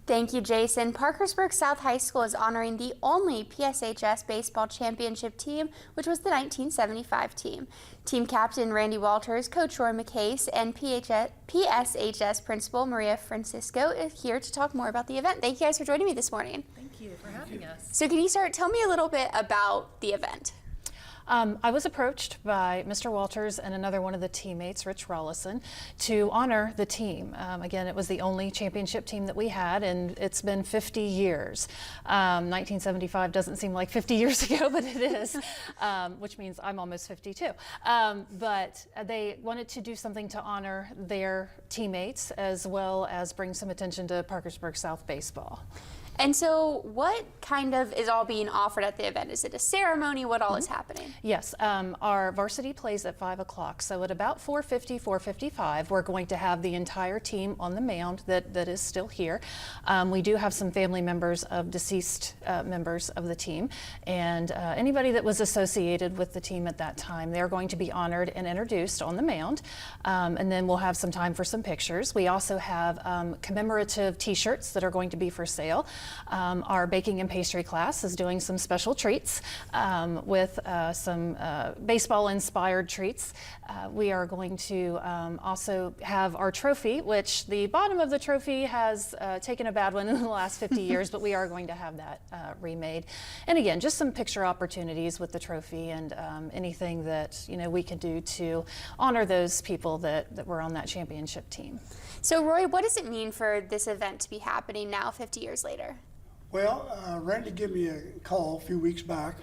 Thank you, Jason. Parkersburg South High School is honoring the only PSHS baseball championship team, which was the 1975 team. Team captain Randy Walters, Coach Roy McCase, and PSHS principal Maria Francisco is here to talk more about the event. Thank you guys for joining me this morning. Thank you for having us. So can you tell me a little bit about the event? I was approached by Mr. Walters and another one of the teammates, Rich Rollison, to honor the team. Again, it was the only championship team that we had, and it's been 50 years. 1975 doesn't seem like 50 years ago, but it is, which means I'm almost 52. But they wanted to do something to honor their teammates as well as bring some attention to Parkersburg South baseball. And so what kind of is all being offered at the event? Is it a ceremony? What all is happening? Yes, our varsity plays at 5 o'clock. So at about 4:50, 4:55, we're going to have the entire team on the mound that is still here. We do have some family members of deceased members of the team, and anybody that was associated with the team at that time, they're going to be honored and introduced on the mound. And then we'll have some time for some pictures. We also have commemorative t-shirts that are going to be for sale. Our baking and pastry class is doing some special treats with some baseball-inspired treats. We are going to also have our trophy, which the bottom of the trophy has taken a bad one in the last 50 years, but we are going to have that remade. And again, just some picture opportunities with the trophy and anything that we can do to honor those people that were on that championship team. So Roy, what does it mean for this event to be happening now 50 years later? Well, Randy gave me a call a few weeks back,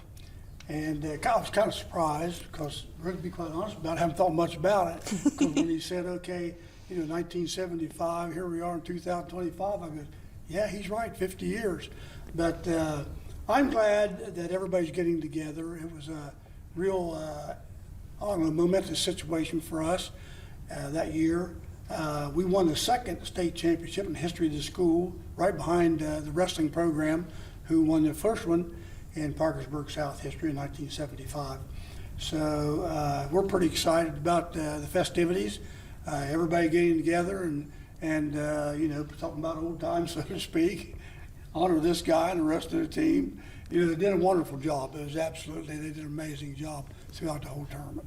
and I was kind of surprised because, to be quite honest about it, I haven't thought much about it. Because when he said, okay, 1975, here we are in 2025, I go, yeah, he's right, 50 years. But I'm glad that everybody's getting together. It was a real momentous situation for us that year. We won the second state championship in the history of the school, right behind the wrestling program, who won the first one in Parkersburg South history in 1975. So we're pretty excited about the festivities, everybody getting together and talking about old times, so to speak, honor this guy and the rest of the team. They did a wonderful job. They did an amazing job throughout the whole tournament.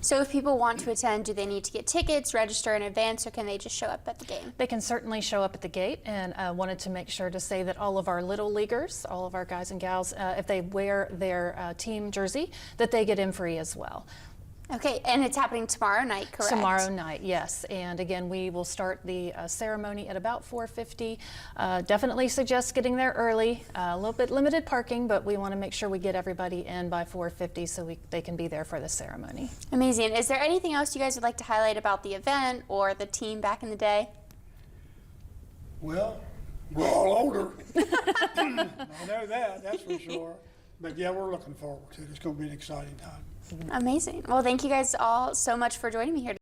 So if people want to attend, do they need to get tickets, register in advance, or can they just show up at the game? They can certainly show up at the gate, and wanted to make sure to say that all of our little leaguers, all of our guys and gals, if they wear their team jersey, that they get in free as well. Okay, and it's happening tomorrow night, correct? Tomorrow night, yes. And again, we will start the ceremony at about 4:50. Definitely suggest getting there early. A little bit limited parking, but we want to make sure we get everybody in by 4:50 so they can be there for the ceremony. Amazing. Is there anything else you guys would like to highlight about the event or the team back in the day? Well, we're all older. I know that's for sure. But yeah, we're looking forward to it. It's going to be an exciting time. Amazing. Well, thank you guys all so much for joining me here today.